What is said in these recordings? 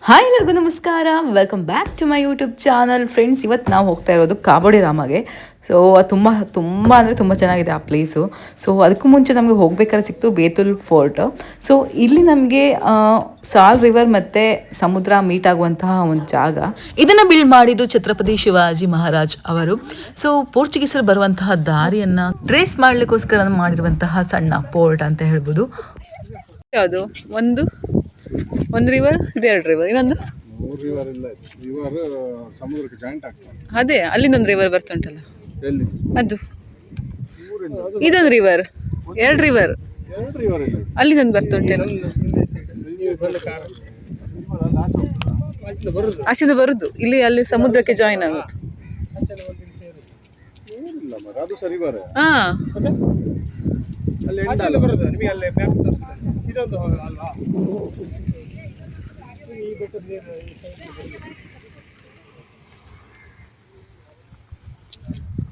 Hi ಎಲ್ಲರಿಗೂ ನಮಸ್ಕಾರ, welcome back to my YouTube channel. Friends, ಇವತ್ತು ನಾವು ಹೋಗ್ತಾ ಇರೋದು ಕಾಬೋಡಿ ರಾಮಗೆ. ಸೊ ಅದು ತುಂಬ ತುಂಬ ಅಂದರೆ ತುಂಬ ಚೆನ್ನಾಗಿದೆ ಆ ಪ್ಲೇಸು. ಸೊ ಅದಕ್ಕೂ ಮುಂಚೆ ನಮಗೆ ಹೋಗ್ಬೇಕಾದ್ರೆ ಸಿಕ್ತು ಬೇತುಲ್ ಫೋರ್ಟ್. ಸೊ ಇಲ್ಲಿ ನಮಗೆ ಸಾಲ್ ರಿವರ್ ಮತ್ತು ಸಮುದ್ರ ಮೀಟ್ ಆಗುವಂತಹ ಒಂದು ಜಾಗ. ಇದನ್ನು ಬಿಲ್ಡ್ ಮಾಡಿದ್ದು ಛತ್ರಪತಿ ಶಿವಾಜಿ ಮಹಾರಾಜ್ ಅವರು. ಸೊ ಪೋರ್ಚುಗೀಸರು ಬರುವಂತಹ ದಾರಿಯನ್ನು ಟ್ರೇಸ್ ಮಾಡಲಿಕ್ಕೋಸ್ಕರ ಮಾಡಿರುವಂತಹ ಸಣ್ಣ ಪೋರ್ಟ್ ಅಂತ ಹೇಳ್ಬೋದು. ಯಾವುದು ಒಂದು ರಿವರ್ ಇದೆ, 2 ರಿವರ್, ಇನ್ನೊಂದು ಸಮುದ್ರಕ್ಕೆ ಜಾಯಿಂಟ್ ಆಗ್ತದೆ. ಅದೇ ಅಲ್ಲಿಂದೊಂದು ರಿವರ್ ಬರ್ತುಂಟಲ್ಲ, ಅದು ಇದೊಂದು ರಿವರ್, 2 ರಿವರ್ ಅಲ್ಲಿಂದೊಂದು ಬರ್ತುಂಟೇನು, ಆಚೆಯಿಂದ ಬರುದು ಇಲ್ಲಿ, ಅಲ್ಲಿ ಸಮುದ್ರಕ್ಕೆ ಜಾಯಿನ್ ಆಗೋದು. ಹಾ,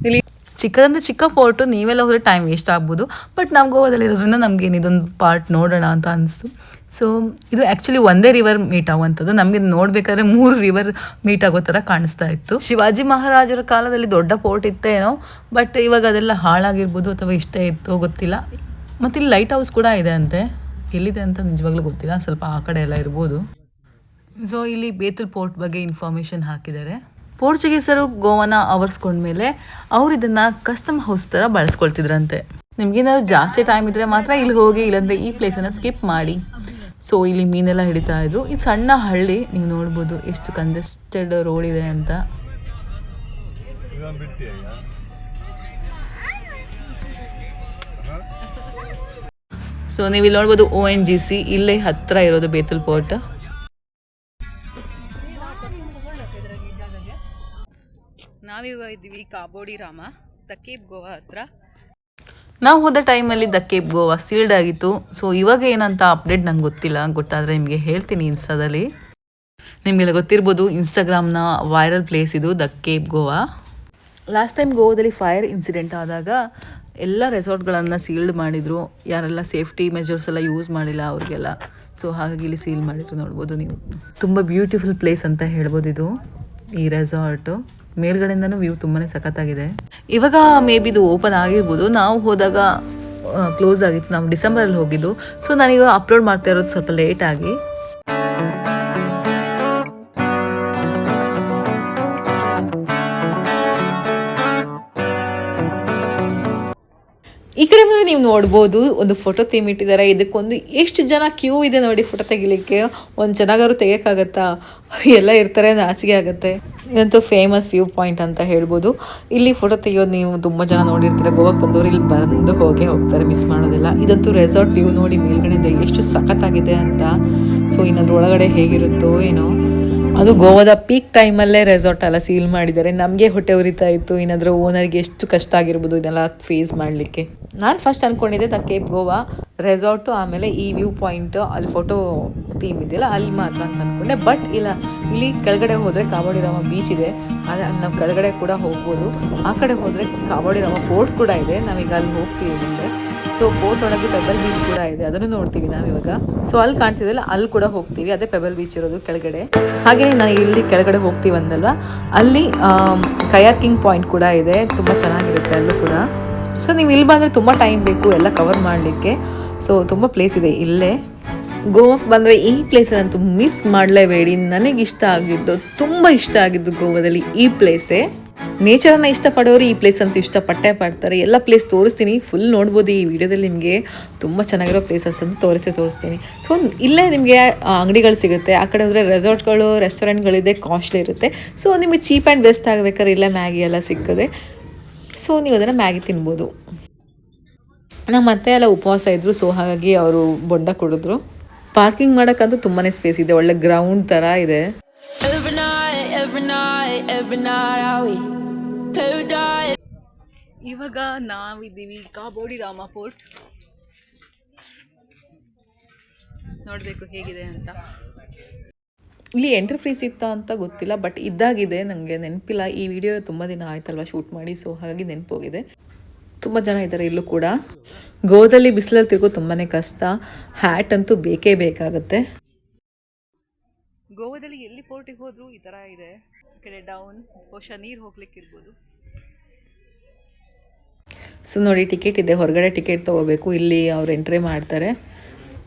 ಇಲ್ಲಿ ಚಿಕ್ಕದಂದ್ರೆ ಚಿಕ್ಕ ಫೋರ್ಟು, ನೀವೆಲ್ಲ ಹೋದರೆ ಟೈಮ್ ವೇಸ್ಟ್ ಆಗ್ಬೋದು. ಬಟ್ ನಾವು ಗೋವಾದಲ್ಲಿರೋದ್ರಿಂದ ನಮ್ಗೆ ಇದೊಂದು ಪಾರ್ಟ್ ನೋಡೋಣ ಅಂತ ಅನಿಸ್ತು. ಸೊ ಇದು ಆ್ಯಕ್ಚುಲಿ ಒಂದೇ ರಿವರ್ ಮೀಟ್ ಆಗುವಂಥದ್ದು. ನಮಗೆ ನೋಡಬೇಕಾದ್ರೆ 3 ರಿವರ್ ಮೀಟ್ ಆಗೋ ಥರ ಕಾಣಿಸ್ತಾ ಇತ್ತು. ಶಿವಾಜಿ ಮಹಾರಾಜರ ಕಾಲದಲ್ಲಿ ದೊಡ್ಡ ಪೋರ್ಟ್ ಇತ್ತೇನೋ, ಬಟ್ ಇವಾಗ ಅದೆಲ್ಲ ಹಾಳಾಗಿರ್ಬೋದು ಅಥವಾ ಇಷ್ಟೇ ಇತ್ತು ಗೊತ್ತಿಲ್ಲ. ಮತ್ತು ಇಲ್ಲಿ ಲೈಟ್ ಹೌಸ್ ಕೂಡ ಇದೆ ಅಂತೆ, ಎಲ್ಲಿದೆ ಅಂತ ನಿಜವಾಗ್ಲೂ ಗೊತ್ತಿಲ್ಲ, ಸ್ವಲ್ಪ ಆ ಕಡೆ ಎಲ್ಲ ಇರ್ಬೋದು. ಸೊ ಇಲ್ಲಿ ಬೇತುಲ್ ಪೋರ್ಟ್ ಬಗ್ಗೆ ಇನ್ಫಾರ್ಮೇಷನ್ ಹಾಕಿದ್ದಾರೆ. ಪೋರ್ಚುಗೀಸರು ಗೋವಾನ ಆವರಿಸ್ಕೊಂಡ್ಮೇಲೆ ಅವ್ರು ಇದನ್ನು ಕಸ್ಟಮ್ ಹೌಸ್ ಥರ ಬಳಸ್ಕೊಳ್ತಿದ್ರಂತೆ. ನಿಮಗೇನಾದ್ರು ಜಾಸ್ತಿ ಟೈಮ್ ಇದ್ದರೆ ಮಾತ್ರ ಇಲ್ಲಿ ಹೋಗಿ, ಇಲ್ಲಾಂದರೆ ಈ ಪ್ಲೇಸನ್ನು ಸ್ಕಿಪ್ ಮಾಡಿ. ಸೊ ಇಲ್ಲಿ ಮೀನೆಲ್ಲ ಹಿಡಿತಾ ಇದ್ರು. ಇದು ಸಣ್ಣ ಹಳ್ಳಿ, ನೀವು ನೋಡ್ಬೋದು ಎಷ್ಟು ಕಂಜೆಸ್ಟೆಡ್ ರೋಡ್ ಇದೆ ಅಂತ. ಸೊ ನೀವು ಇಲ್ಲಿ ನೋಡ್ಬೋದು ONGC ಇಲ್ಲೇ ಹತ್ತಿರ ಇರೋದು ಬೇತುಲ್ ಪೋರ್ಟ್. ನಾವೀಗ ಇದ್ದೀವಿ ಕಾಬೋಡಿ ರಾಮ, ದ ಕೇಪ್ ಗೋವಾ ಹತ್ರ. ನಾವು ಹೋದ ಟೈಮಲ್ಲಿ ದ ಕೇಪ್ ಗೋವಾ ಸೀಲ್ಡ್ ಆಗಿತ್ತು. ಸೊ ಇವಾಗ ಏನಂತ ಅಪ್ಡೇಟ್ ನಂಗೆ ಗೊತ್ತಿಲ್ಲ, ಗೊತ್ತಾದರೆ ನಿಮಗೆ ಹೇಳ್ತೀನಿ ಇನ್ಸ್ಟಾದಲ್ಲಿ. ನಿಮಗೆಲ್ಲ ಗೊತ್ತಿರ್ಬೋದು, ಇನ್ಸ್ಟಾಗ್ರಾಮ್ನ ವೈರಲ್ ಪ್ಲೇಸ್ ಇದು the Cape Goa. Last time ಗೋವಾದಲ್ಲಿ ಫೈರ್ ಇನ್ಸಿಡೆಂಟ್ ಆದಾಗ ಎಲ್ಲ ರೆಸಾರ್ಟ್ಗಳನ್ನು ಸೀಲ್ಡ್ ಮಾಡಿದರು. ಯಾರೆಲ್ಲ ಸೇಫ್ಟಿ ಮೆಜರ್ಸ್ ಎಲ್ಲ ಯೂಸ್ ಮಾಡಿಲ್ಲ ಅವ್ರಿಗೆಲ್ಲ. ಸೊ ಹಾಗಾಗಿ ಇಲ್ಲಿ ಸೀಲ್ ಮಾಡಿದ್ರು, ನೋಡ್ಬೋದು ನೀವು. ತುಂಬ ಬ್ಯೂಟಿಫುಲ್ ಪ್ಲೇಸ್ ಅಂತ ಹೇಳ್ಬೋದು ಇದು, ಈ ರೆಸಾರ್ಟು. ಮೇಲ್ಗಡೆಯಿಂದನೂ ವ್ಯೂ ತುಂಬಾ ಸಖತ್ತಾಗಿದೆ. ಇವಾಗ ಮೇ ಬಿ ಇದು ಓಪನ್ ಆಗಿರ್ಬೋದು. ನಾವು ಹೋದಾಗ ಕ್ಲೋಸ್ ಆಗಿತ್ತು, ನಾವು ಡಿಸೆಂಬರಲ್ಲಿ ಹೋಗಿದ್ದು. ಸೊ ನಾನೀಗ ಅಪ್ಲೋಡ್ ಮಾಡ್ತಾ ಇರೋದು ಸ್ವಲ್ಪ ಲೇಟಾಗಿ. ಈ ಕಡೆ ಬಂದರೆ ನೀವು ನೋಡ್ಬೋದು ಒಂದು ಫೋಟೋ ಥೀಮ್ ಇಟ್ಟಿದ್ದಾರೆ. ಇದಕ್ಕೊಂದು ಎಷ್ಟು ಜನ ಕ್ಯೂ ಇದೆ ನೋಡಿ ಫೋಟೋ ತೆಗಿಲಿಕ್ಕೆ. ಒಂದು ಚೆನ್ನಾಗಾದ್ರು ತೆಗಿಯೋಕ್ಕಾಗತ್ತಾ? ಎಲ್ಲ ಇರ್ತಾರೆ, ನಾಚಿಕೆ ಆಗುತ್ತೆ. ಇದಂತೂ ಫೇಮಸ್ ವ್ಯೂ ಪಾಯಿಂಟ್ ಅಂತ ಹೇಳ್ಬೋದು. ಇಲ್ಲಿ ಫೋಟೋ ತೆಗಿಯೋದು ನೀವು ತುಂಬ ಜನ ನೋಡಿರ್ತೀರ. ಗೋವಾಕ್ಕೆ ಬಂದವರು ಇಲ್ಲಿ ಬಂದು ಹೋಗ್ತಾರೆ, ಮಿಸ್ ಮಾಡೋದಿಲ್ಲ. ಇದಂತೂ ರೆಸಾರ್ಟ್ ವ್ಯೂ ನೋಡಿ ಮೇಲ್ಗಡೆಯಿಂದ ಎಷ್ಟು ಸಖತ್ತಾಗಿದೆ ಅಂತ. ಸೊ ಇನ್ನೊಂದು ಒಳಗಡೆ ಹೇಗಿರುತ್ತೋ ಏನೋ. ಅದು ಗೋವಾದ ಪೀಕ್ ಟೈಮಲ್ಲೇ ರೆಸಾರ್ಟ್ ಎಲ್ಲ ಸೀಲ್ ಮಾಡಿದ್ದಾರೆ. ನಮಗೆ ಹೊಟ್ಟೆ ಉರಿತಾ ಇತ್ತು, ಏನಾದರೂ ಓನರ್ಗೆ ಎಷ್ಟು ಕಷ್ಟ ಆಗಿರ್ಬೋದು ಇದೆಲ್ಲ ಫೇಸ್ ಮಾಡಲಿಕ್ಕೆ. ನಾನು ಫಸ್ಟ್ ಅಂದ್ಕೊಂಡಿದ್ದೆ ದ ಕೇಪ್ ಗೋವಾ ರೆಸಾರ್ಟು, ಆಮೇಲೆ ಈ ವ್ಯೂ ಪಾಯಿಂಟು, ಅಲ್ಲಿ ಫೋಟೋ ಥೀಮ್ ಇದೆಯಲ್ಲ ಅಲ್ಲಿ ಮಾತ್ರ ಅಂತ ಅಂದ್ಕೊಂಡೆ. ಬಟ್ ಇಲ್ಲ, ಇಲ್ಲಿ ಕೆಳಗಡೆ ಹೋದರೆ ಕಾಬೋಡಿ ರಾಮ ಬೀಚ್ ಇದೆ, ಆದರೆ ನಾವು ಕೆಳಗಡೆ ಕೂಡ ಹೋಗ್ಬೋದು. ಆ ಕಡೆ ಹೋದರೆ ಕಾಬೋಡಿ ರಾಮ ಪೋರ್ಟ್ ಕೂಡ ಇದೆ, ನಾವೀಗ ಅಲ್ಲಿ ಹೋಗ್ತೀವಿ ಮುಂದೆ. ಸೊ ಪೋರ್ಟ್ ಒಳಗೆ ಪೆಬಲ್ ಬೀಚ್ ಕೂಡ ಇದೆ, ಅದನ್ನು ನೋಡ್ತೀವಿ ನಾವಿವಾಗ. ಸೊ ಅಲ್ಲಿ ಕಾಣ್ತಿದ್ದಲ್ಲ, ಅಲ್ಲಿ ಕೂಡ ಹೋಗ್ತೀವಿ, ಅದೇ ಪೆಬಲ್ ಬೀಚ್ ಇರೋದು ಕೆಳಗಡೆ. ಹಾಗೆಯೇ ನಾನು ಇಲ್ಲಿ ಕೆಳಗಡೆ ಹೋಗ್ತೀವಿ ಅಂದಲ್ವ, ಅಲ್ಲಿ ಕಯಾಕಿಂಗ್ ಪಾಯಿಂಟ್ ಕೂಡ ಇದೆ, ತುಂಬ ಚೆನ್ನಾಗಿರುತ್ತೆ ಅಲ್ಲೂ ಕೂಡ. ಸೊ ನೀವು ಇಲ್ಲಿ ಬಂದರೆ ತುಂಬ ಟೈಮ್ ಬೇಕು ಎಲ್ಲ ಕವರ್ ಮಾಡಲಿಕ್ಕೆ. ಸೊ ತುಂಬ ಪ್ಲೇಸ್ ಇದೆ ಇಲ್ಲೇ. ಗೋವಾಕ್ಕೆ ಬಂದರೆ ಈ ಪ್ಲೇಸನ್ನಂತೂ ಮಿಸ್ ಮಾಡಲೇಬೇಡಿ. ನನಗಿಷ್ಟ ಆಗಿದ್ದು, ತುಂಬ ಇಷ್ಟ ಆಗಿದ್ದು ಗೋವಾದಲ್ಲಿ ಈ ಪ್ಲೇಸೇ. ನೇಚರನ್ನು ಇಷ್ಟಪಡೋರು ಈ ಪ್ಲೇಸ್ ಅಂತೂ ಇಷ್ಟಪಟ್ಟೇ ಪಡ್ತಾರೆ. ಎಲ್ಲ ಪ್ಲೇಸ್ ತೋರಿಸ್ತೀನಿ, ಫುಲ್ ನೋಡ್ಬೋದು ಈ ವಿಡಿಯೋದಲ್ಲಿ. ನಿಮಗೆ ತುಂಬ ಚೆನ್ನಾಗಿರೋ ಪ್ಲೇಸಸ್ ಅಂತ ತೋರಿಸ್ತೀನಿ. ಸೊ ಇಲ್ಲೇ ನಿಮಗೆ ಅಂಗಡಿಗಳು ಸಿಗುತ್ತೆ. ಆ ಕಡೆ ಹೋದರೆ ರೆಸಾರ್ಟ್ಗಳು, ರೆಸ್ಟೋರೆಂಟ್ಗಳಿದೆ, ಕಾಸ್ಟ್ಲಿ ಇರುತ್ತೆ. ಸೊ ನಿಮಗೆ ಚೀಪ್ ಆ್ಯಂಡ್ ಬೆಸ್ಟ್ ಆಗಬೇಕಾದ್ರೆ ಇಲ್ಲೇ ಮ್ಯಾಗಿ ಎಲ್ಲ ಸಿಕ್ಕದೆ. ಸೊ ನೀವು ಅದನ್ನು ಮ್ಯಾಗಿ ತಿನ್ಬೋದು. ನಮ್ಮ ಮತ್ತೆ ಎಲ್ಲ ಉಪವಾಸ ಇದ್ದರು, ಸೊ ಹಾಗಾಗಿ ಅವರು ಬೊಂಡ ಕೊಡಿದ್ರು. ಪಾರ್ಕಿಂಗ್ ಮಾಡೋಕ್ಕಂತೂ ತುಂಬಾ ಸ್ಪೇಸ್ ಇದೆ, ಒಳ್ಳೆ ಗ್ರೌಂಡ್ ಥರ ಇದೆ. ಇವಾಗ ನಾವಿದ್ದೀವಿ ಕಾಬೋಡಿ ರಾಮ ಪೋರ್ಟ್. ನೋಡಬೇಕು ಹೇಗಿದೆ ಅಂತ. ಇಲ್ಲಿ ಎಂಟ್ರಿ ಫೀಸ್ ಇತ್ತಾ ಅಂತ ಗೊತ್ತಿಲ್ಲ, ಬಟ್ ಇದ್ದಾಗಿದೆ, ನನಗೆ ನೆನಪಿಲ್ಲ. ಈ ವಿಡಿಯೋ ತುಂಬ ದಿನ ಆಯ್ತಲ್ವ ಶೂಟ್ ಮಾಡಿ, ಸೊ ಹಾಗಾಗಿ ನೆನಪೋಗಿದೆ. ತುಂಬ ಜನ ಇದ್ದಾರೆ ಇಲ್ಲೂ ಕೂಡ. ಗೋವಾದಲ್ಲಿ ಬಿಸಿಲಲ್ಲಿ ತಿರುಗೋ ತುಂಬಾ ಕಷ್ಟ. ಹ್ಯಾಟ್ ಅಂತೂ ಬೇಕೇ ಬೇಕಾಗುತ್ತೆ. ಗೋವಾದಲ್ಲಿ ಎಲ್ಲಿ ಪೋರ್ಟಿಗೆ ಹೋದರೂ ಈ ಥರ ಇದೆ. ಈ ಕಡೆ ಡೌನ್ ಬಹುಶಃ ನೀರು ಹೋಗ್ಲಿಕ್ಕಿರ್ಬೋದು. ಸೊ ನೋಡಿ ಟಿಕೆಟ್ ಇದೆ, ಹೊರಗಡೆ ಟಿಕೆಟ್ ತೊಗೋಬೇಕು, ಇಲ್ಲಿ ಅವ್ರು ಎಂಟ್ರಿ ಮಾಡ್ತಾರೆ.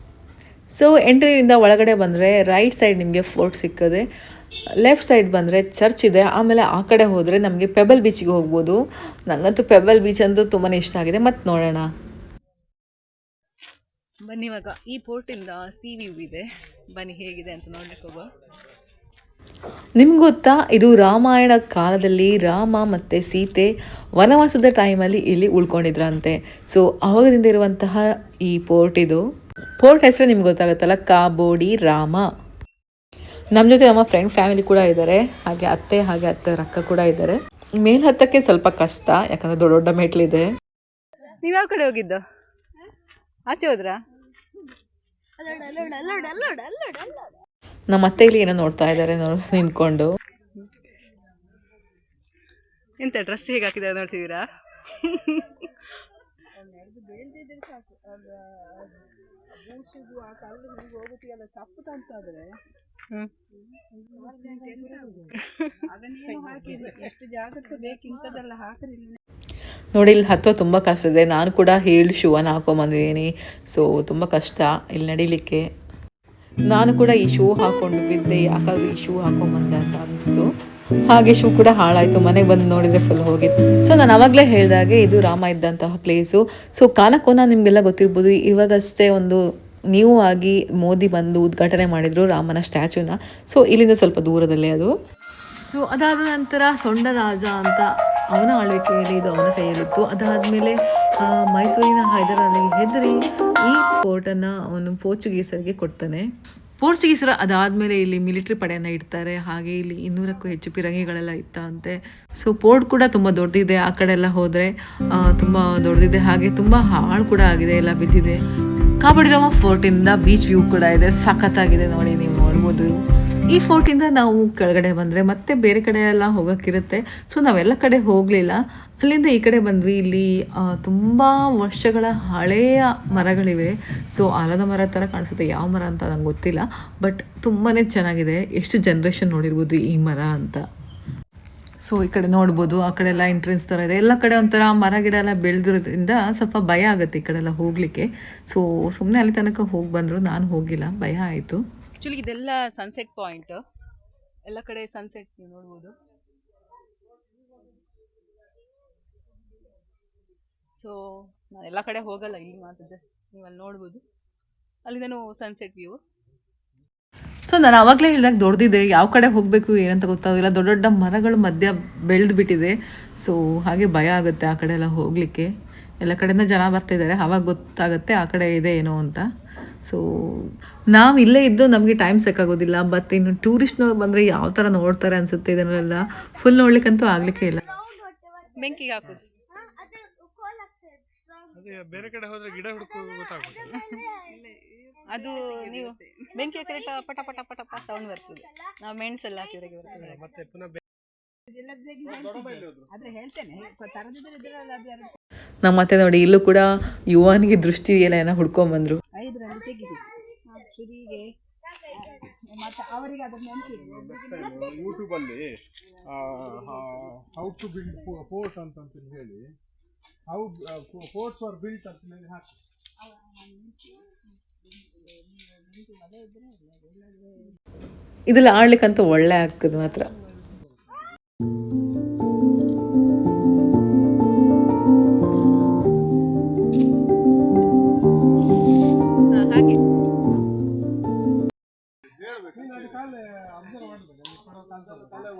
ಸೊ ಎಂಟ್ರಿಯಿಂದ ಒಳಗಡೆ ಬಂದರೆ ರೈಟ್ ಸೈಡ್ ನಿಮಗೆ ಫೋರ್ಟ್ ಸಿಕ್ಕದೆ, ಲೆಫ್ಟ್ ಸೈಡ್ ಬಂದರೆ ಚರ್ಚ್ ಇದೆ. ಆಮೇಲೆ ಆ ಕಡೆ ಹೋದರೆ ನಮಗೆ ಪೆಬಲ್ ಬೀಚಿಗೆ ಹೋಗ್ಬೋದು. ನನಗಂತೂ ಪೆಬಲ್ ಬೀಚ್ ಅಂತೂ ತುಂಬಾ ಇಷ್ಟ ಆಗಿದೆ. ಮತ್ತು ನೋಡೋಣ ಬನ್ನಿ, ಇವಾಗ ಈ ಪೋರ್ಟಿಂದ ಸಿ ವ್ಯೂ ಇದೆ, ಬನ್ನಿ ಹೇಗಿದೆ ಅಂತ ನೋಡ್ಲಿಕ್ಕೆ ಹೋಗುವ. ನಿಮ್ಗೆ ಗೊತ್ತಾ, ಇದು ರಾಮಾಯಣ ಕಾಲದಲ್ಲಿ ರಾಮ ಮತ್ತು ಸೀತೆ ವನವಾಸದ ಟೈಮಲ್ಲಿ ಇಲ್ಲಿ ಉಳ್ಕೊಂಡಿದ್ರಂತೆ. ಸೊ ಅವಾಗದಿಂದ ಇರುವಂತಹ ಈ ಪೋರ್ಟ್ ಇದು. ಪೋರ್ಟ್ ಹೆಸರು ನಿಮ್ಗೆ ಗೊತ್ತಾಗುತ್ತಲ್ಲ, ಕಾಬೋಡಿ ರಾಮ. ನಮ್ಮ ಜೊತೆ ನಮ್ಮ ಫ್ರೆಂಡ್ ಫ್ಯಾಮಿಲಿ ಕೂಡ ಇದ್ದಾರೆ, ಹಾಗೆ ಅತ್ತೆ ಅಕ್ಕ ಕೂಡ ಇದ್ದಾರೆ. ಮೇಲ್ ಹತ್ತಕ್ಕೆ ಸ್ವಲ್ಪ ಕಷ್ಟ, ಯಾಕಂದರೆ ದೊಡ್ಡ ದೊಡ್ಡ ಮೆಟ್ಲಿದೆ. ನೀವು ಯಾವ ಕಡೆ ಹೋಗಿದ್ದು? ಆಚೆ ಹೋದ್ರಾ? ನಮ್ಮ ಅತ್ತೆ ಇಲ್ಲಿ ಏನೋ ನೋಡ್ತಾ ಇದ್ದಾರೆ ನಿಂತ್ಕೊಂಡು. ಎಂತ ಡ್ರೆಸ್ ಹೇಗೆ ಹಾಕಿದ್ದಾರೆ ನೋಡ್ತಿದ್ದೀರಾ? ನೋಡಿ ಇಲ್ಲಿ ಹತ್ತೋ ತುಂಬ ಕಷ್ಟ ಇದೆ. ನಾನು ಕೂಡ ಹೇಳಿ ಶೂವನ್ನು ಹಾಕೊಂಬಂದಿದ್ದೀನಿ. ಸೊ ತುಂಬ ಕಷ್ಟ ಇಲ್ಲಿ ನಡಿಲಿಕ್ಕೆ. ನಾನು ಕೂಡ ಈ ಶೂ ಹಾಕೊಂಡು ಬಿದ್ದೆ, ಯಾಕಾದ್ರೂ ಈ ಶೂ ಹಾಕೊಂಬಂದೆ ಅಂತ ಅನಿಸ್ತು. ಹಾಗೆ ಶೂ ಕೂಡ ಹಾಳಾಯಿತು, ಮನೆಗೆ ಬಂದು ನೋಡಿದರೆ ಫುಲ್ ಹೋಗಿತ್ತು. ಸೊ ನಾನು ಆವಾಗಲೇ ಹೇಳಿದಾಗೆ ಇದು ರಾಮ ಇದ್ದಂತಹ ಪ್ಲೇಸು. ಸೊ ಕಾನಕೋನ ನಿಮಗೆಲ್ಲ ಗೊತ್ತಿರ್ಬೋದು, ಇವಾಗಷ್ಟೇ ಒಂದು ನ್ಯೂ ಆಗಿ ಮೋದಿ ಬಂದು ಉದ್ಘಾಟನೆ ಮಾಡಿದರು ರಾಮನ ಸ್ಟ್ಯಾಚ್ಯೂನ. ಸೊ ಇಲ್ಲಿಂದ ಸ್ವಲ್ಪ ದೂರದಲ್ಲೇ ಅದು. ಸೊ ಅದಾದ ನಂತರ ಸೊಂಡ ರಾಜ ಅಂತ ಅವನ ಆಳ್ವಿಕೆಯಲ್ಲಿ ಇದು ಅವನ ಕೈಯಲ್ಲಿತ್ತು. ಅದಾದಮೇಲೆ ಮೈಸೂರಿನ ಹೈದರಾಲಿಗೆ ಹೆದರಿ ಈ ಪೋರ್ಟನ್ನು ಅವನು ಪೋರ್ಚುಗೀಸರಿಗೆ ಕೊಡ್ತಾನೆ. ಪೋರ್ಚುಗೀಸರು ಅದಾದಮೇಲೆ ಇಲ್ಲಿ ಮಿಲಿಟ್ರಿ ಪಡೆಯನ್ನು ಇಡ್ತಾರೆ. ಹಾಗೆ ಇಲ್ಲಿ 200ಕ್ಕೂ ಹೆಚ್ಚು ಪಿರಂಗಿಗಳೆಲ್ಲ ಇತ್ತಂತೆ. ಸೊ ಪೋರ್ಟ್ ಕೂಡ ತುಂಬ ದೊಡ್ಡದಿದೆ, ಆ ಕಡೆ ಎಲ್ಲ ಹೋದರೆ ತುಂಬ ದೊಡ್ಡದಿದೆ. ಹಾಗೆ ತುಂಬ ಹಾಳು ಕೂಡ ಆಗಿದೆ, ಎಲ್ಲ ಬಿದ್ದಿದೆ. ಕಾಬೋಡಿರಾಮ ಫೋರ್ಟಿಂದ ಬೀಚ್ ವ್ಯೂ ಕೂಡ ಇದೆ, ಸಖತ್ತಾಗಿದೆ ನೋಡಿ, ನೀವು ನೋಡ್ಬೋದು. ಈ ಫೋರ್ಟಿಂದ ನಾವು ಕೆಳಗಡೆ ಬಂದರೆ ಮತ್ತೆ ಬೇರೆ ಕಡೆ ಎಲ್ಲ ಹೋಗೋಕ್ಕಿರುತ್ತೆ. ಸೊ ನಾವೆಲ್ಲ ಕಡೆ ಹೋಗಲಿಲ್ಲ, ಅಲ್ಲಿಂದ ಈ ಕಡೆ ಬಂದ್ವಿ. ಇಲ್ಲಿ ತುಂಬ ವರ್ಷಗಳ ಹಳೆಯ ಮರಗಳಿವೆ. ಸೊ ಆಲದ ಮರ ಥರ ಕಾಣಿಸುತ್ತೆ, ಯಾವ ಮರ ಅಂತ ನಂಗೆ ಗೊತ್ತಿಲ್ಲ, ಬಟ್ ತುಂಬಾ ಚೆನ್ನಾಗಿದೆ. ಎಷ್ಟು ಜನ್ರೇಷನ್ ನೋಡಿರ್ಬೋದು ಈ ಮರ ಅಂತ. ಸೊ ಈ ಕಡೆ ನೋಡ್ಬೋದು, ಆ ಕಡೆ ಎಲ್ಲ ಎಂಟ್ರೆನ್ಸ್ ಥರ ಇದೆ. ಎಲ್ಲ ಕಡೆ ಒಂಥರ ಮರ ಗಿಡ ಎಲ್ಲ ಬೆಳೆದಿರೋದ್ರಿಂದ ಸ್ವಲ್ಪ ಭಯ ಆಗುತ್ತೆ ಈ ಕಡೆ ಎಲ್ಲ ಹೋಗಲಿಕ್ಕೆ. ಸೊ ಸುಮ್ಮನೆ ಅಲ್ಲಿ ತನಕ ಹೋಗಿ ಬಂದರು, ನಾನು ಹೋಗಿಲ್ಲ, ಭಯ ಆಯಿತು. ಆ್ಯಕ್ಚುಲಿ ಇದೆಲ್ಲ ಸನ್ಸೆಟ್ ಪಾಯಿಂಟ್, ಎಲ್ಲ ಕಡೆ ಸನ್ಸೆಟ್ ನೀವು ನೋಡ್ಬೋದು. ಸೊ ನಾನು ಎಲ್ಲ ಕಡೆ ಹೋಗಲ್ಲ, ಇಲ್ಲಿ ಮಾತ್ರ ಜಸ್ಟ್ ನೀವು ಅಲ್ಲಿ ನೋಡ್ಬೋದು, ಅಲ್ಲಿಂದನೂ ಸನ್ಸೆಟ್ ವ್ಯೂ. ಸೊ ನಾನು ಆವಾಗಲೇ ಹೇಳಿದಾಗ ದೊಡ್ಡದಿದೆ, ಯಾವ ಕಡೆ ಹೋಗಬೇಕು ಏನಂತ ಗೊತ್ತಾಗೋದಿಲ್ಲ, ದೊಡ್ಡ ದೊಡ್ಡ ಮರಗಳು ಮಧ್ಯ ಬೆಳೆದು ಬಿಟ್ಟಿದೆ. ಸೊ ಹಾಗೆ ಭಯ ಆಗುತ್ತೆ ಆ ಕಡೆ ಎಲ್ಲ ಹೋಗಲಿಕ್ಕೆ. ಎಲ್ಲ ಕಡೆಯಿಂದ ಜನ ಬರ್ತಾಯಿದ್ದಾರೆ, ಆವಾಗ ಗೊತ್ತಾಗುತ್ತೆ ಆ ಕಡೆ ಇದೆ ಏನೋ ಅಂತ. ಸೊ ನಾವು ಇಲ್ಲೇ ಇದ್ದು ನಮಗೆ ಟೈಮ್ ಸಾಕಾಗೋದಿಲ್ಲ, ಬಟ್ ಇನ್ನು ಟೂರಿಸ್ಟ್ನವ್ರು ಬಂದರೆ ಯಾವ ಥರ ನೋಡ್ತಾರೆ ಅನಿಸುತ್ತೆ. ಇದನ್ನೆಲ್ಲ ಫುಲ್ ನೋಡ್ಲಿಕ್ಕಂತೂ ಆಗಲಿಕ್ಕೆ ಇಲ್ಲ. ಬೆಂಕಿಗೆ ಹಾಕೋದು ಬೇರೆ ಕಡೆ ಹೋದ್ರೆ ಗಿಡ ಹುಡುಕೋದು ಗೊತ್ತಾಗುತ್ತೆ. ಅದು ನೀವು ಬೆಂಕಿ ಹಾಕಿದ್ರೆ ಪಟ ಪಟ ಪಟ ಪಟ ಸೌಂಡ್ ಬರ್ತದೆ. ನಾವು ಮೆಣಸೆಲ್ಲ ಹಾಕಿದ್ರೆ ಬರ್ತದೆ. ಮತ್ತೆ ಪುನಃ ನಮ್ಮ ಮತ್ತೆ ನೋಡಿ ಇಲ್ಲೂ ಕೂಡ ಯುವನಿಗೆ ದೃಷ್ಟಿ ಏನೋ ಹುಡ್ಕೊಂಡ್ಬಂದ್ರು. ಯೂಟ್ಯೂಬ್ ಅಲ್ಲಿ ಹೌ ಟು ಬಿಲ್ಡ್ ಫೋರ್ಟ್ ಅಂತ ಹೇಳಿ, ಹೌ ಫೋರ್ಟ್ಸ್ ಆರ್ ಬಿಲ್ಟ್ ಅಂತ ಹಾಕಿ. ಇದೆಲ್ಲ ಆಡ್ಲಿಕ್ಕಂತೂ ಒಳ್ಳೆ ಆಗ್ತದೆ ಮಾತ್ರ. ಹಾಗೆ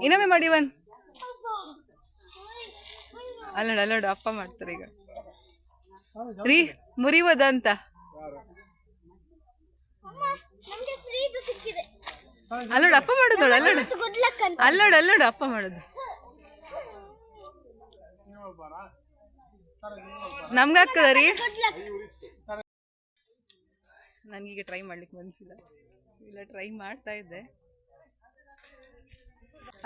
ಇನ್ನೊಮ್ಮೆ ಮಾಡಿ ಒನ್ ಅಲ್ಲೋಡು ಅಪ್ಪ ಮಾಡ್ತಾರೆ ಈಗ ರೀ ಮುರಿಯೋದಂತ. ಅಲ್ಲೋಡು ಅಪ್ಪ ಮಾಡೋದು, ನೋಡು ಅಲ್ಲೋಡು ಅಪ್ಪ ಮಾಡೋದು. ನಮ್ಗೆ ಆಗ್ತದ ರೀ? ನನಗೀಗ ಟ್ರೈ ಮಾಡ್ಲಿಕ್ಕೆ ಮನಸ್ಸಿಲ್ಲ, ಇಲ್ಲ ಟ್ರೈ ಮಾಡ್ತಾ ಇದ್ದೆ.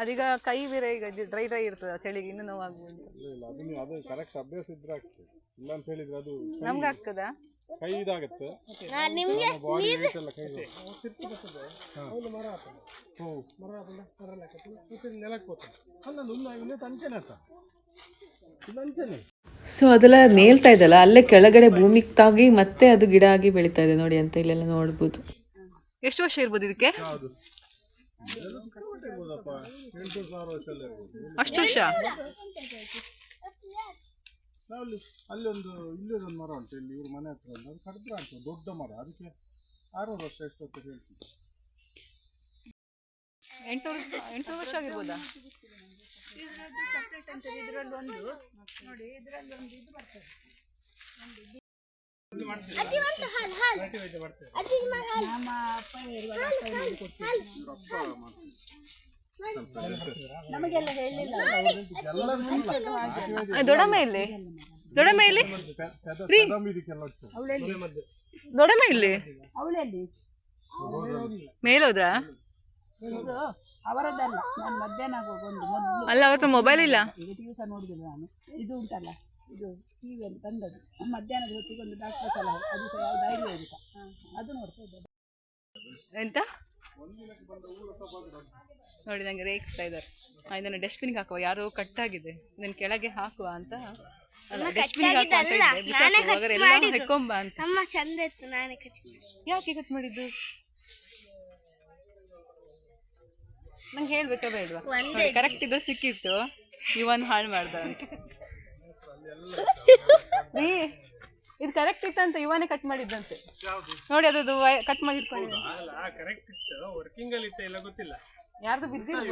ಅದೀಗ ಕೈ ಬೇರೆ ಈಗ ಡ್ರೈ ಡ್ರೈ ಇರ್ತದೆ ಚಳಿಗೆ ಇನ್ನೂ ನೋವಾಗ್ಬೋದು. ಇಲ್ಲ ಅದು ನೀವು ಅದು ಕರೆಕ್ಟ್ ಅಭ್ಯಾಸ ಇದ್ರೆ ಆಗ್ತದೆ, ಇಲ್ಲ ಅಂತ ಹೇಳಿದ್ರೆ ಅದು ನಮ್ಗೆ ಆಗ್ತದಾ? ಕೈ ಇದಾಗುತ್ತೆ, ಬಾಡಿ ವೇಟ್ ಎಲ್ಲ ಕೈ ನೆಲಕ್ಕೆ ಹೋಗ್ತದೆ. ಸೊ ಅದೆಲ್ಲ ನೇಲ್ತಾ ಇದೆಯಲ್ಲ ಅಲ್ಲೇ ಕೆಳಗಡೆ ಭೂಮಿಗೆ ತಾಗಿ ಮತ್ತೆ ಅದು ಗಿಡ ಆಗಿ ಬೆಳೀತಾ ಇದೆ ನೋಡಿ ಅಂತ ಇಲ್ಲೆಲ್ಲ ನೋಡ್ಬೋದು. ಎಷ್ಟು ವರ್ಷ ಇರ್ಬೋದು ಇದಕ್ಕೆ? ಅಷ್ಟು ವರ್ಷ? ಅಲ್ಲೊಂದು ಇಲ್ಲೊಂದು ಮರ ಉಂಟು, ಇಲ್ಲಿ ಇವ್ರ ಮನೆ ಹತ್ರ ಒಂದು ಅದು ಕಡಿದ್ರೆ ಆಗ್ತದೆ, ದೊಡ್ಡ ಮರ, ಅದಕ್ಕೆ 600 ವರ್ಷ ಎಷ್ಟು ಅಂತ ಹೇಳ್ತೀವಿ. 800 ವರ್ಷ ಆಗಿರ್ಬೋದಾ? ದೊಡ್ಡಮ್ಮ ಇಲ್ಲಿ, ದೊಡ್ಡಮ್ಮ ಇಲ್ಲಿ, ದೊಡ್ಡಮ್ಮ ಇಲ್ಲಿ ಮೇಲೋದ್ರಾ? ಅವರದ್ದಲ್ಲ, ನಾನು ಮಧ್ಯಾಹ್ನ ಅಲ್ಲ ಅವತ್ತು ಮೊಬೈಲ್ ಇಲ್ಲ. ದಿವಸ ನೋಡಿದ್ರು ನಾನು, ಇದು ಉಂಟಲ್ಲ ಇದು ಟಿವಿಯಲ್ಲಿ ಬಂದದ್ದು ಮಧ್ಯಾಹ್ನದ ಹೊತ್ತಿಗೆ ಒಂದು ಡಾಕ್ಟರ್ ಸಲಹೆ, ಅದು ಸಹ ಯಾವ ಧೈರ್ಯ ಇರುತ್ತ ಅದು ನೋಡ್ತಾ ಇದ್ದಾರೆ. ಎಂತ ನೋಡಿ ನಂಗೆ ರೇಗಿಸ್ತಾ ಇದ್ದಾರೆ. ಇದನ್ನು ಡಸ್ಟ್ಬಿನ್ಗೆ ಹಾಕುವ, ಯಾರೋ ಕಟ್ಟಾಗಿದೆ ಇದನ್ನು ಕೆಳಗೆ ಹಾಕುವ ಅಂತ. ಡಸ್ಟ್ಬಿನ್ಗೆ ಹಾಕುವ ಎಲ್ಲ ಹೆಕ್ಕೊಂಬ ಅಂತ. ಯಾಕೆ ಕಟ್ ಮಾಡಿದ್ದು ನಂಗೆ ಹೇಳ್ಬೇಕಾ ಬೇಡವಾ? ಕರೆಕ್ಟ್ ಇದ್ದು ಸಿಕ್ಕಿತ್ತು, ಇವನ್ ಹಾಳು ಮಾಡ್ದ ಅಂತ. ಇದು ಕರೆಕ್ಟ್ ಇತ್ತು ಅಂತ ಇವನೇ ಕಟ್ ಮಾಡಿದ್ದಂತೆ ನೋಡಿ. ಅದು ಕಟ್ ಮಾಡಿ ಇಟ್ಕೊಂಡಿದ್ದೆ, ಯಾರ್ದು ಬಿದ್ದಿಲ್ಲ.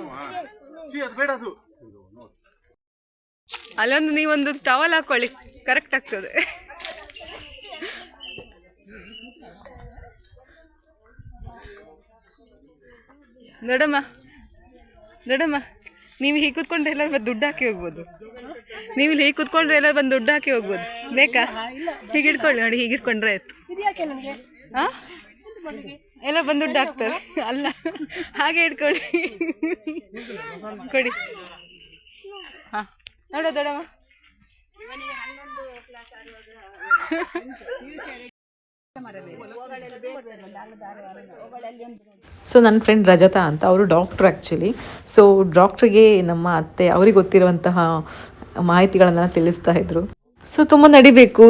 ಅಲ್ಲೊಂದು ನೀವೊಂದು ಟವಲ್ ಹಾಕೊಳ್ಳಿ, ಕರೆಕ್ಟ್ ಆಗ್ತದೆ. ದೊಡ್ಡಮ್ಮ ದೊಡ್ಡಮ್ಮ, ನೀವು ಹೀಗೆ ಕೂತ್ಕೊಂಡ್ರೆ ಎಲ್ಲ ಬಂದು ದುಡ್ಡು ಹಾಕಿ ಹೋಗ್ಬೋದು. ನೀವು ಇಲ್ಲಿ ಹೀಗೆ ಕೂತ್ಕೊಂಡ್ರೆ ಎಲ್ಲ ಬಂದು ದುಡ್ಡು ಹಾಕಿ ಹೋಗ್ಬೋದು. ಬೇಕಾ? ಹೀಗೆ ಇಟ್ಕೊಳ್ಳಿ ನೋಡಿ, ಹೀಗೆ ಇಟ್ಕೊಂಡ್ರೆ ಆಯ್ತು. ಹಾಂ, ಎಲ್ಲ ಬಂದು ದುಡ್ಡು ಹಾಕ್ತಾರೆ. ಅಲ್ಲ ಹಾಗೆ ಇಟ್ಕೊಳ್ಳಿ, ಕೊಡಿ. ಹಾಂ ನೋಡ ದೊಡ್ಡಮ್ಮ. ಸೊ ನನ್ನ ಫ್ರೆಂಡ್ ರಜತಾ ಅಂತ, ಅವರು ಡಾಕ್ಟ್ರ್ ಆ್ಯಕ್ಚುಲಿ. ಸೊ ಡಾಕ್ಟ್ರಿಗೆ ನಮ್ಮ ಅತ್ತೆ ಅವ್ರಿಗೆ ಗೊತ್ತಿರುವಂತಹ ಮಾಹಿತಿಗಳನ್ನ ತಿಳಿಸ್ತಾ ಇದ್ರು. ಸೊ ತುಂಬ ನಡಿಬೇಕು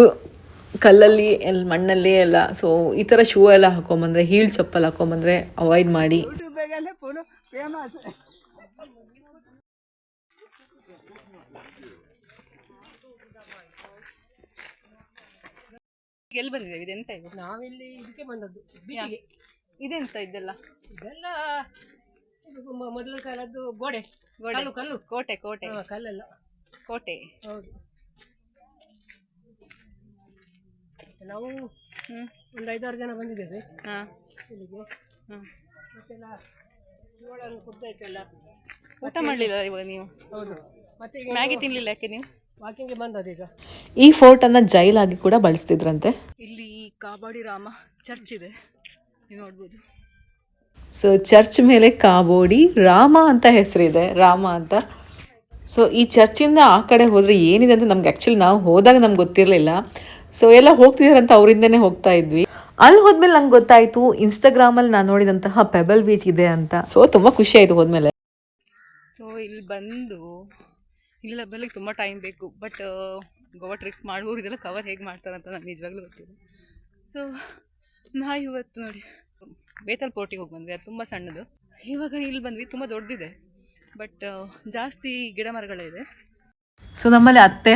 ಕಲ್ಲಲ್ಲಿ ಮಣ್ಣಲ್ಲಿ ಎಲ್ಲ. ಸೊ ಈ ಥರ ಶೂ ಎಲ್ಲ ಹಾಕೊಂಬಂದರೆ, ಹೀಲ್ ಚಪ್ಪಲ್ ಹಾಕೊಂಬಂದರೆ ಅವಾಯ್ಡ್ ಮಾಡಿ. ಎಲ್ಲಿ ಬಂದಿದ್ದೇವೆ? ಇದೆಂತ ಇದು? ನಾವಿಲ್ಲಿ ಇದಕ್ಕೆ ಬಂದದ್ದು, ಇದೆಂತ ಇದೆಲ್ಲ? ಇದೆಲ್ಲ ಮೊದಲ ಕಾಲದ್ದು ಗೋಡೆ, ಕಲ್ಲು, ಕೋಟೆ ಕಲ್ಲೆಲ್ಲ ಕೋಟೆ. ಹೌದು. ನಾವು ಒಂದು 5-6 ಜನ ಬಂದಿದ್ದೇವೆ ಇಲ್ಲಿಗೆ. ಮತ್ತೆಲ್ಲ ಶಿವಳನ್ನು ಕುದ್ದಾಯ್ತಲ್ಲ. ಊಟ ಮಾಡಲಿಲ್ಲ ಇವಾಗ ನೀವು? ಹೌದು. ಮತ್ತೆ ಮ್ಯಾಗಿ ತಿನ್ನಲಿಲ್ಲ ಯಾಕೆ ನೀವು? ವಾಕಿಂಗ್ಗೆ ಬಂದದ್ದು ಈಗ. ಈ ಫೋರ್ಟನ್ನು ಜೈಲಾಗಿ ಕೂಡ ಬಳಸ್ತಿದ್ರಂತೆ. ಇಲ್ಲಿ ಕಾಬಾಡಿ ರಾಮ ಚರ್ಚ್ ಇದೆ, ನೀವು ನೋಡ್ಬೋದು. ಸೊ ಚರ್ಚ್ ಮೇಲೆ ಕಾಬೋಡಿ ರಾಮ ಅಂತ ಹೆಸರಿದೆ, ರಾಮ ಅಂತ. ಸೊ ಈ ಚರ್ಚಿಂದ ಆ ಕಡೆ ಹೋದರೆ ಏನಿದೆ ಅಂತ ನಮ್ಗೆ ಆ್ಯಕ್ಚುಲಿ ನಾವು ಹೋದಾಗ ನಮ್ಗೆ ಗೊತ್ತಿರಲಿಲ್ಲ. ಸೊ ಎಲ್ಲ ಹೋಗ್ತಿದ್ದಾರೆ ಅಂತ ಅವರಿಂದನೇ ಹೋಗ್ತಾ ಇದ್ವಿ. ಅಲ್ಲಿ ಹೋದ್ಮೇಲೆ ನಂಗೆ ಗೊತ್ತಾಯಿತು ಇನ್ಸ್ಟಾಗ್ರಾಮಲ್ಲಿ ನಾನು ನೋಡಿದಂತಹ ಪೆಬಲ್ ಬೀಚ್ ಇದೆ ಅಂತ. ಸೊ ತುಂಬ ಖುಷಿ ಆಯಿತು ಹೋದ್ಮೇಲೆ. ಸೊ ಇಲ್ಲಿ ಬಂದು ಇಲ್ಲ ಬರಲಿಕ್ಕೆ ತುಂಬ ಟೈಮ್ ಬೇಕು. ಬಟ್ ಗೋವಾ ಟ್ರಿಪ್ ಮಾಡುವವರು ಇದೆಲ್ಲ ಕವರ್ ಹೇಗೆ ಮಾಡ್ತಾರಂತ ನನಗೆ ನಿಜವಾಗ್ಲೂ ಗೊತ್ತಿಲ್ಲ. ಸೊ ನಾವು ಇವತ್ತು ನೋಡಿ ಬೇತಲ್ ಪೋರ್ಟಿಗೆ ಹೋಗಿ ಬಂದ್ವಿ, ಅದು ತುಂಬ ಸಣ್ಣದು. ಇವಾಗ ಇಲ್ಲಿ ಬಂದ್ವಿ, ತುಂಬ ದೊಡ್ಡದಿದೆ ಬಟ್ ಜಾಸ್ತಿ ಗಿಡ ಮರಗಳೇ ಇದೆ. ಸೊ ನಮ್ಮಲ್ಲಿ ಅತ್ತೆ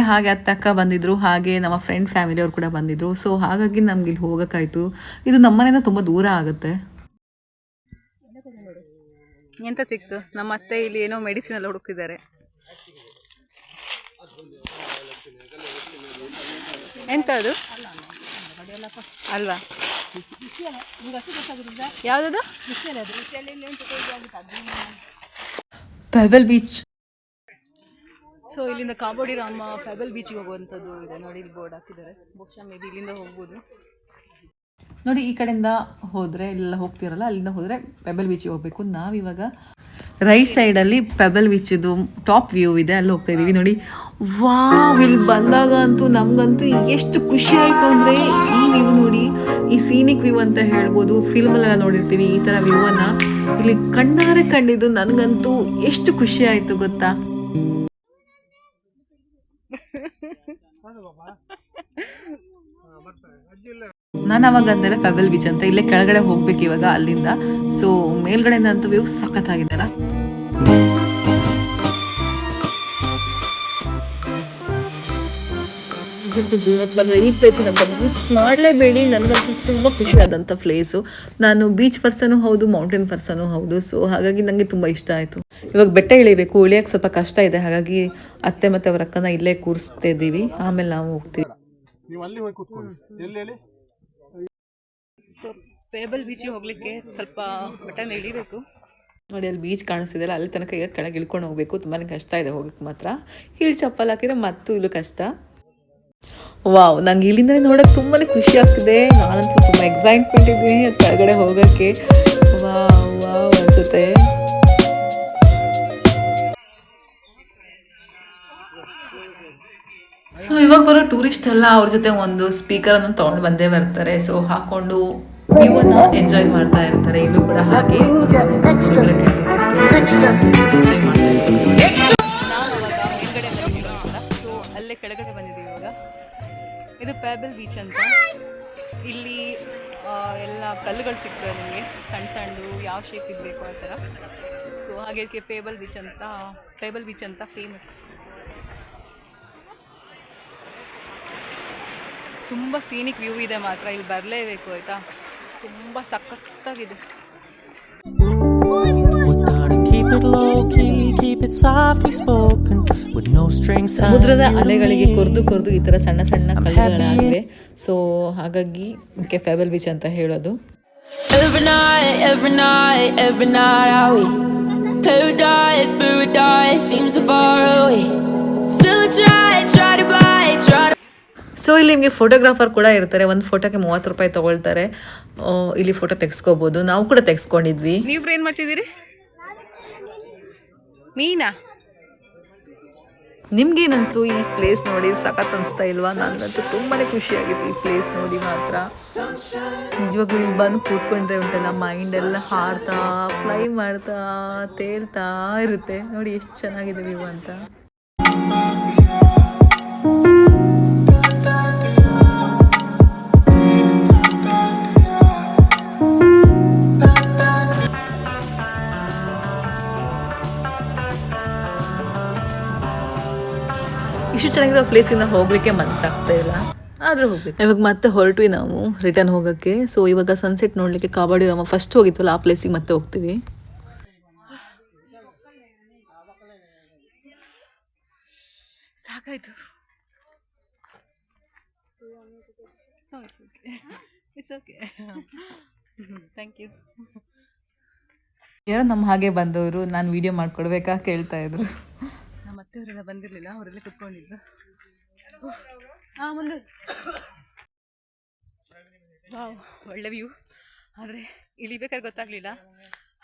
ಅಕ್ಕ ಬಂದಿದ್ದರು, ಹಾಗೆ ನಮ್ಮ ಫ್ರೆಂಡ್ ಫ್ಯಾಮಿಲಿಯವ್ರು ಕೂಡ ಬಂದಿದ್ದರು. ಸೊ ಹಾಗಾಗಿ ನಮ್ಗೆ ಇಲ್ಲಿ ಹೋಗೋಕ್ಕಾಯಿತು. ಇದು ನಮ್ಮ ಮನೆಯಿಂದ ತುಂಬ ದೂರ ಆಗುತ್ತೆ. ಎಂತ ಸಿಕ್ತು? ನಮ್ಮ ಅತ್ತೆ ಇಲ್ಲಿ ಏನೋ ಮೆಡಿಸಿನ್ ಎಲ್ಲ ಹುಡುಕಿದ್ದಾರೆ. ಎಂತ ಅದು ಅಲ್ವಾ? ಯಾವುದದು? Pebble beach. ಸೊ ಇಲ್ಲಿಂದ ಕಾಬೋಡಿ ರಾಮ ಪೆಬಲ್ ಬೀಚಿಗೆ ಹೋಗುವಂಥದ್ದು ಇದೆ ನೋಡಿ, ಇಲ್ಲಿ ಬೋರ್ಡ್ ಹಾಕಿದ್ದಾರೆ. ಬಹುಶಃ ಮೇ ಬಿ ಇಲ್ಲಿಂದ ಹೋಗ್ಬೋದು ನೋಡಿ. ಈ ಕಡೆಯಿಂದ ಹೋದರೆ ಇಲ್ಲೆಲ್ಲ ಹೋಗ್ತಿರಲ್ಲ, ಅಲ್ಲಿಂದ ಹೋದರೆ ಪೆಬಲ್ ಬೀಚಿಗೆ ಹೋಗಬೇಕು. ನಾವಿವಾಗ ರೈಟ್ ಸೈಡಲ್ಲಿ ಪೆಬಲ್ ಬೀಚಿದು ಟಾಪ್ ವ್ಯೂ ಇದೆ, ಅಲ್ಲಿ ಹೋಗ್ತಾ ಇದ್ದೀವಿ ನೋಡಿ. ವಾವ್, ಇಲ್ಲಿ ಬಂದಾಗ ಅಂತೂ ನಮಗಂತೂ ಎಷ್ಟು ಖುಷಿ ಆಯಿತು ಅಂದರೆ ಈ ವ್ಯೂ ನೋಡಿ, ಈ ಸೀನಿಕ್ ವ್ಯೂ ಅಂತ ಹೇಳ್ಬೋದು. ಫಿಲ್ಮಲ್ಲೆಲ್ಲ ನೋಡಿರ್ತೀವಿ ಈ ಥರ ವ್ಯೂವನ್ನು, ಇಲ್ಲಿ ಕಣ್ಣಾರೆ ಕಂಡಿದ್ದು ನನಗಂತೂ ಎಷ್ಟು ಖುಷಿ ಆಯಿತು ಗೊತ್ತಾ. ನಾನು ಅವಾಗ ಅಂದೆಲ್ಲ ಪೆಬಲ್ ಬೀಚ್ ಅಂತ, ಇಲ್ಲೇ ಕೆಳಗಡೆ ಹೋಗ್ಬೇಕು ಇವಾಗ ಅಲ್ಲಿಂದ. ಸೊ ಮೇಲ್ಗಡೆಯಿಂದ ಅಂತೂ ವ್ಯೂ ಸಖತ್ತಾಗಿದೆ ಅಲ್ಲ. ಈ ಪ್ಲೇಸ್ ಮಾಡಲೇಬೇಡಿ, ನನಗಂತೂ ತುಂಬ ಖುಷಿಯಾದಂಥ ಪ್ಲೇಸು. ನಾನು ಬೀಚ್ ಪರ್ಸನು ಹೌದು, ಮೌಂಟೇನ್ ಪರ್ಸನು ಹೌದು. ಸೊ ಹಾಗಾಗಿ ನನಗೆ ತುಂಬ ಇಷ್ಟ ಆಯಿತು. ಇವಾಗ ಬೆಟ್ಟ ಇಳಿಬೇಕು, ಇಳಿಯೋಕ್ಕೆ ಸ್ವಲ್ಪ ಕಷ್ಟ ಇದೆ. ಹಾಗಾಗಿ ಅತ್ತೆ ಮತ್ತು ಅವರ ಅಕ್ಕನ ಇಲ್ಲೇ ಕೂರಿಸ್ತಾ ಇದ್ದೀವಿ, ಆಮೇಲೆ ನಾವು ಹೋಗ್ತೀವಿ. ನೀವು ಅಲ್ಲಿ ಹೋಗಿ ಕೂತ್ಕೊಳ್ಳಿ. ಎಲ್ಲಿ ಹೇಳಿ? ಸೊ ಪೇಬಲ್ ಬೀಚಿಗೆ ಹೋಗಲಿಕ್ಕೆ ಸ್ವಲ್ಪ ಬೆಟ್ಟನ ಇಳಿಬೇಕು ನೋಡಿ. ಅಲ್ಲಿ ಬೀಚ್ ಕಾಣಿಸ್ತಿದೆಯಲ್ಲ, ಅಲ್ಲಿ ತನಕ ಈಗ ಕೆಳಗೆ ಇಳ್ಕೊಂಡು ಹೋಗಬೇಕು. ತುಂಬಾ ಕಷ್ಟ ಇದೆ ಹೋಗಕ್ಕೆ ಮಾತ್ರ. ಹೀಲ್ ಚಪ್ಪಲ್ ಹಾಕಿದ್ರೆ ಮತ್ತೂ ಇಲ್ಲೂ ಕಷ್ಟ. ವಾವ್, ನಂಗೆ ಇಲ್ಲಿಂದಲೇ ನೋಡೋಕೆ ತುಂಬಾ ಖುಷಿ ಆಗ್ತಿದೆ. ನಾನಂತೂ ತುಂಬ ಎಕ್ಸೈಟ್ಮೆಂಟ್ ಇದ್ದೀನಿ ಕೆಳಗಡೆ ಹೋಗೋಕ್ಕೆ. ವಾವ್ ವಾವ್ ಅನಿಸುತ್ತೆ. ಸೊ ಇವಾಗ ಬರೋ ಟೂರಿಸ್ಟ್ ಎಲ್ಲ ಅವ್ರ ಜೊತೆ ಒಂದು ಸ್ಪೀಕರನ್ನು ತೊಗೊಂಡು ಬಂದೇ ಬರ್ತಾರೆ. ಸೊ ಹಾಕೊಂಡು ವ್ಯೂವನ್ನು ಎಂಜಾಯ್ ಮಾಡ್ತಾ ಇರ್ತಾರೆ. ಇಲ್ಲೂ ಕೂಡ ಹಾಗೆ ಎಂಜಾಯ್ ಮಾಡ್ತಾ ಇರ್ತಾರೆ. ನಾವು ಅವಾಗ ಮೇಲ್ಗಡೆ ಬಂದಿದ್ದೀವಿ, ಸೊ ಅಲ್ಲೇ ಕೆಳಗಡೆ ಬಂದಿದ್ದೀವಿ ಇವಾಗ. ಇದು ಪೇಬಲ್ ಬೀಚ್ ಅಂತ. ಇಲ್ಲಿ ಎಲ್ಲ ಕಲ್ಲುಗಳು ಸಿಗ್ತವೆ ನಿಮಗೆ, ಸಣ್ಣ ಸಣ್ಣದು, ಯಾವ ಶೇಪ್ ಇರಬೇಕು ಆ ಥರ. ಸೊ ಹಾಗೆ ಪೇಬಲ್ ಬೀಚ್ ಅಂತ ಫೇಮಸ್. ತುಂಬ ಸೀನಿಕ್ ವ್ಯೂ ಇದೆ ಮಾತ್ರ, ಇಲ್ಲಿ ಬರಲೇಬೇಕು ಆಯಿತಾ. ತುಂಬ ಸಖತ್ತಾಗಿದೆ. ಸಮುದ್ರದ ಅಲೆಗಳಿಗೆ ಕೊರ್ದು ಈ ಥರ ಸಣ್ಣ ಸಣ್ಣ ಕಲ್ಲುಗಳಾಗಿವೆ. ಸೊ ಹಾಗಾಗಿ ಇದಕ್ಕೆ ಪೇಬಲ್ ಬೀಚ್ ಅಂತ ಹೇಳೋದು. ಸೊ ಇಲ್ಲಿ ನಿಮಗೆ ಫೋಟೋಗ್ರಾಫರ್ ಕೂಡ ಇರ್ತಾರೆ. ಒಂದು ಫೋಟೋಕ್ಕೆ 30 ರೂಪಾಯಿ ತೊಗೊಳ್ತಾರೆ. ಇಲ್ಲಿ ಫೋಟೋ ತೆಗೆಸ್ಕೋಬೋದು. ನಾವು ಕೂಡ ತೆಗೆಸ್ಕೊಂಡಿದ್ವಿ. ನೀವು ಏನು ಮಾಡ್ತಿದ್ದೀರಿ? ಮೀನಾ, ನಿಮ್ಗೇನು ಅನಿಸ್ತು ಈ ಪ್ಲೇಸ್ ನೋಡಿ? ಸಖತ್ ಅನಿಸ್ತಾ ಇಲ್ವಾ? ನನಗಂತೂ ತುಂಬಾ ಖುಷಿಯಾಗಿತ್ತು ಈ ಪ್ಲೇಸ್ ನೋಡಿ ಮಾತ್ರ. ನಿಜವಾಗ್ಲೂ ಇಲ್ಲಿ ಬಂದು ಕೂತ್ಕೊಂಡ್ರೆ ಉಂಟಲ್ಲ, ಮೈಂಡೆಲ್ಲ ಹಾರ್ತಾ ಫ್ಲೈ ಮಾಡ್ತಾ ತೇಲ್ತಾ ಇರುತ್ತೆ. ನೋಡಿ ಎಷ್ಟು ಚೆನ್ನಾಗಿದೆ ವ್ಯೂ ಅಂತ. ಇಷ್ಟು ಚೆನ್ನಾಗಿರೋ ಪ್ಲೇಸಿಂದ ಹೋಗ್ಲಿಕ್ಕೆ ಮನಸ್ಸಾಗ್ತಾ ಇಲ್ಲ, ಆದರೂ ಹೋಗ್ಬೇಕು. ಇವಾಗ ಮತ್ತೆ ಹೊರಟ್ವಿ ನಾವು ರಿಟರ್ನ್ ಹೋಗೋಕ್ಕೆ. ಸೊ ಇವಾಗ ಸನ್ಸೆಟ್ ನೋಡಲಿಕ್ಕೆ ಕಾಬಾಡಿ ರಾಮ ಫಸ್ಟ್ ಹೋಗಿದ್ವಲ್ಲ, ಆ ಪ್ಲೇಸಿಗೆ ಮತ್ತೆ ಹೋಗ್ತೀವಿ. ಸಾಕಾಯ್ತು. It's okay, thank you. ಯಾರೋ ನಮ್ಮ ಹಾಗೆ ಬಂದವರು ನಾನು ವಿಡಿಯೋ ಮಾಡಿಕೊಡ್ಬೇಕಾ ಕೇಳ್ತಾ ಇದ್ರು. ನಮ್ಮ ಅತ್ತೆಯವರೆಲ್ಲ ಬಂದಿರಲಿಲ್ಲ, ಅವರೆಲ್ಲ ಕುತ್ಕೊಂಡಿದ್ರು. ಮುಂದೆ ವಾವ್, ಒಳ್ಳೆ ವ್ಯೂ. ಆದರೆ ಇಳಿಬೇಕಾದ್ರೆ ಗೊತ್ತಾಗಲಿಲ್ಲ,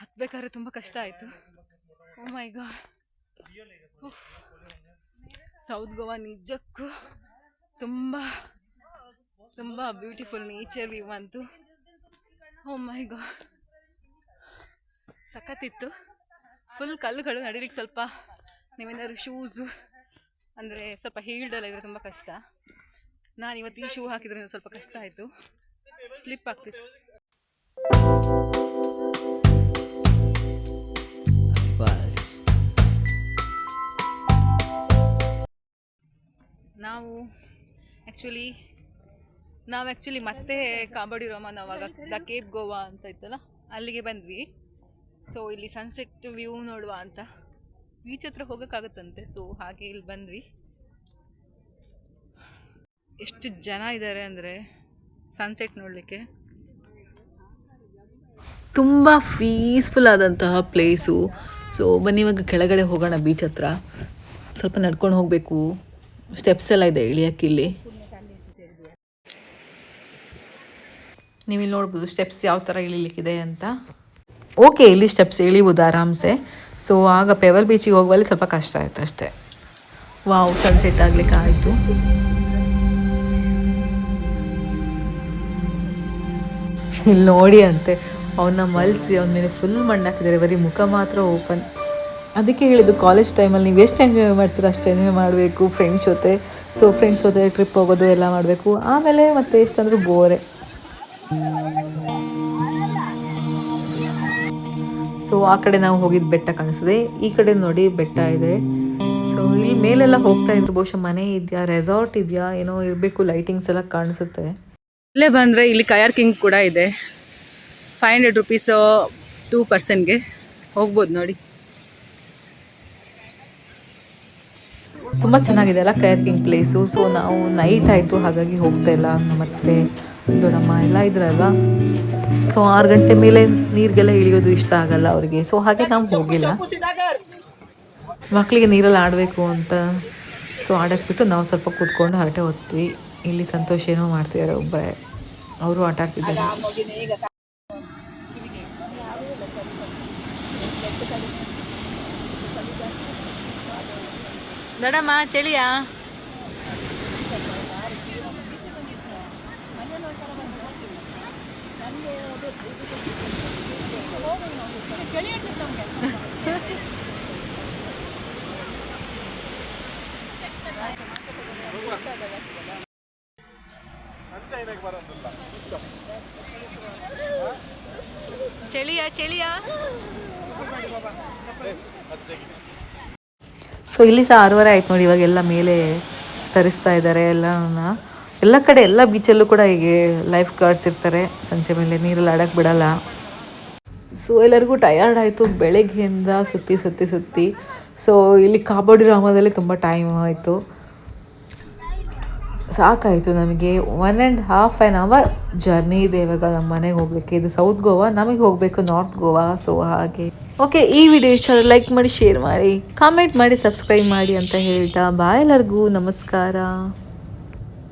ಹತ್ಬೇಕಾದ್ರೆ ತುಂಬ ಕಷ್ಟ ಆಯಿತು. ಓ ಮೈ ಗಾಡ್, ಸೌತ್ ಗೋವಾ ನಿಜಕ್ಕೂ ತುಂಬ ತುಂಬ ಬ್ಯೂಟಿಫುಲ್ ನೇಚರ್ ವ್ಯೂ ಅಂತೂ. ಓ ಮೈ ಗಾಡ್, ಸಖತ್ತಿತ್ತು. ಫುಲ್ ಕಲ್ಲುಗಳು, ನಡೀಲಿಕ್ಕೆ ಸ್ವಲ್ಪ ನೀವೇನಾದ್ರು ಶೂಸು ಅಂದರೆ ಸ್ವಲ್ಪ ಹೀಲ್ಡೆಲ್ಲ ಇದ್ದರೆ ತುಂಬ ಕಷ್ಟ. ನಾನು ಇವತ್ತು ಈ ಶೂ ಹಾಕಿದ್ರೆ ಸ್ವಲ್ಪ ಕಷ್ಟ ಆಯಿತು, ಸ್ಲಿಪ್ ಆಗ್ತಿತ್ತು. ನಾವು ಆ್ಯಕ್ಚುಲಿ ಮತ್ತೆ ಕಾಬಾಡಿ ರಾಮನ್ ಅವಾಗ ದ ಕೇಪ್ ಗೋವಾ ಅಂತ ಇತ್ತಲ್ಲ, ಅಲ್ಲಿಗೆ ಬಂದ್ವಿ. ಸೊ ಇಲ್ಲಿ ಸನ್ಸೆಟ್ ವ್ಯೂ ನೋಡುವ ಅಂತ, ಬೀಚ್ ಹತ್ರ ಹೋಗೋಕ್ಕಾಗುತ್ತಂತೆ. ಸೊ ಹಾಗೆ ಇಲ್ಲಿ ಬಂದ್ವಿ. ಎಷ್ಟು ಜನ ಇದ್ದಾರೆ ಅಂದರೆ ಸನ್ಸೆಟ್ ನೋಡಲಿಕ್ಕೆ. ತುಂಬ ಪೀಸ್ಫುಲ್ ಆದಂತಹ ಪ್ಲೇಸು. ಸೊ ಬನ್ನಿ ಇವಾಗ ಕೆಳಗಡೆ ಹೋಗೋಣ ಬೀಚ್ ಹತ್ರ. ಸ್ವಲ್ಪ ನಡ್ಕೊಂಡು ಹೋಗಬೇಕು, ಸ್ಟೆಪ್ಸ್ ಎಲ್ಲ ಇದೆ ಇಳಿಯೋಕ್ಕಿಲ್ಲಿ. ನೀವಿಲ್ಲಿ ನೋಡ್ಬೋದು ಸ್ಟೆಪ್ಸ್ ಯಾವ ಥರ ಇಳಿಲಿಕ್ಕಿದೆ ಅಂತ. ಓಕೆ, ಇಲ್ಲಿ ಸ್ಟೆಪ್ಸ್ ಇಳಿಬೋದು ಆರಾಮ್ಸೆ. ಸೊ ಆಗ ಪೆವಲ್ ಬೀಚಿಗೆ ಹೋಗುವಲ್ಲಿ ಸ್ವಲ್ಪ ಕಷ್ಟ ಆಯಿತು ಅಷ್ಟೇ. ವಾವ್, ಸನ್ಸೆಟ್ ಆಗ್ಲಿಕ್ಕೆ ಆಯಿತು. ಇಲ್ಲಿ ನೋಡಿ ಅಂತೆ ಅವನ್ನ ಮಲಿಸಿ ಅವನ ಮೇಲೆ ಫುಲ್ ಮಣ್ಣು ಹಾಕಿದ್ದಾರೆ, ಬರೀ ಮುಖ ಮಾತ್ರ ಓಪನ್. ಅದಕ್ಕೆ ಹೇಳಿದ್ದು ಕಾಲೇಜ್ ಟೈಮಲ್ಲಿ ನೀವು ಎಷ್ಟು ಎಂಜಾಯ್ ಮಾಡ್ತೀರೋ ಅಷ್ಟು ಎಂಜಾಯ್ ಮಾಡಬೇಕು ಫ್ರೆಂಡ್ಸ್ ಜೊತೆ. ಸೊ ಫ್ರೆಂಡ್ಸ್ ಜೊತೆ ಟ್ರಿಪ್ ಹೋಗೋದು ಎಲ್ಲ ಮಾಡಬೇಕು. ಆಮೇಲೆ ಮತ್ತೆ ಎಷ್ಟಂದ್ರೂ ಬೋರೆ. ಸೊ ಆ ಕಡೆ ನಾವು ಹೋಗಿದ್ದು ಬೆಟ್ಟ ಕಾಣಿಸ್ತದೆ, ಈ ಕಡೆ ನೋಡಿ ಬೆಟ್ಟ ಇದೆ. ಸೊ ಇಲ್ಲಿ ಮೇಲೆಲ್ಲ ಹೋಗ್ತಾ ಇದ್ರು, ಬಹುಶಃ ಮನೆ ಇದೆಯಾ ರೆಸಾರ್ಟ್ ಇದೆಯಾ ಏನೋ ಇರಬೇಕು, ಲೈಟಿಂಗ್ಸ್ ಎಲ್ಲ ಕಾಣಿಸುತ್ತೆ. ಇಲ್ಲೇ ಬಂದರೆ ಇಲ್ಲಿ ಕಯಾರ್ಕಿಂಗ್ ಕೂಡ ಇದೆ. 500 ರುಪೀಸು 2 ಪರ್ಸನ್ಗೆ ಹೋಗ್ಬೋದು ನೋಡಿ. ತುಂಬ ಚೆನ್ನಾಗಿದೆ ಅಲ್ಲ ಕಯಾರ್ಕಿಂಗ್ ಪ್ಲೇಸು. ಸೊ ನಾವು ನೈಟ್ ಆಯಿತು, ಹಾಗಾಗಿ ಹೋಗ್ತಾ ಇಲ್ಲ. ಮತ್ತು ದೊಡ್ಡಮ್ಮ ಎಲ್ಲ ಇದ್ರಲ್ವ. ಸೊ 6 ಗಂಟೆ ಮೇಲೆ ನೀರಿಗೆಲ್ಲ ಇಳಿಯೋದು ಇಷ್ಟ ಆಗಲ್ಲ ಅವರಿಗೆ. ಸೊ ಹಾಗೆ ನಾವು ಹೋಗಿಲ್ಲ. ಮಕ್ಕಳಿಗೆ ನೀರಲ್ಲಿ ಆಡಬೇಕು ಅಂತ ಸೊ ಆಡಕ್ಕೆ ಬಿಟ್ಟು ನಾವು ಸ್ವಲ್ಪ ಕೂತ್ಕೊಂಡು ಹರಟೆ ಹೊತ್ವಿ. ಇಲ್ಲಿ ಸಂತೋಷ ಏನೋ ಮಾಡ್ತಿದ್ದಾರೆ ಒಬ್ಬರೇ, ಅವರು ಆಟ ಆಡ್ತಿದ್ದಾರೆ. ದೊಡ್ಡಮ್ಮ ಚಳಿಯಾ? ಚಳಿಯಾ? ಸೊ ಇಲ್ಲಿ ಸಹ 6:30 ಆಯ್ತು ನೋಡಿ. ಇವಾಗೆಲ್ಲ ಮೇಲೆ ತರಿಸ್ತಾ ಇದ್ದಾರೆ ಎಲ್ಲನ. ಎಲ್ಲ ಕಡೆ ಎಲ್ಲ ಬೀಚಲ್ಲೂ ಕೂಡ ಹೀಗೆ ಲೈಫ್ ಗಾರ್ಡ್ಸ್ ಇರ್ತಾರೆ. ಸಂಜೆ ಮೇಲೆ ನೀರಲ್ಲಿ ಆಡಕ್ಕೆ ಬಿಡಲ್ಲ. ಸೊ ಎಲ್ಲರಿಗೂ ಟಯರ್ಡ್ ಆಯಿತು ಬೆಳಗ್ಗೆಯಿಂದ ಸುತ್ತಿ. ಸೊ ಇಲ್ಲಿ ಕಾಬೋಡಿ ರಾಮದಲ್ಲಿ ತುಂಬ ಟೈಮ್ ಆಯಿತು, ಸಾಕಾಯಿತು ನಮಗೆ. 1.5 hour ಜರ್ನಿ ಇದೆ ಇವಾಗ ನಮ್ಮ ಮನೆಗೆ ಹೋಗ್ಲಿಕ್ಕೆ. ಇದು ಸೌತ್ ಗೋವಾ, ನಮಗೆ ಹೋಗಬೇಕು ನಾರ್ತ್ ಗೋವಾ. ಸೊ ಹಾಗೆ ಓಕೆ, ಈ ವಿಡಿಯೋ ಇಷ್ಟ ಲೈಕ್ ಮಾಡಿ, ಶೇರ್ ಮಾಡಿ, ಕಾಮೆಂಟ್ ಮಾಡಿ, ಸಬ್ಸ್ಕ್ರೈಬ್ ಮಾಡಿ ಅಂತ ಹೇಳ್ತಾ ಬಾಯ್ ಎಲ್ಲರಿಗೂ ನಮಸ್ಕಾರ.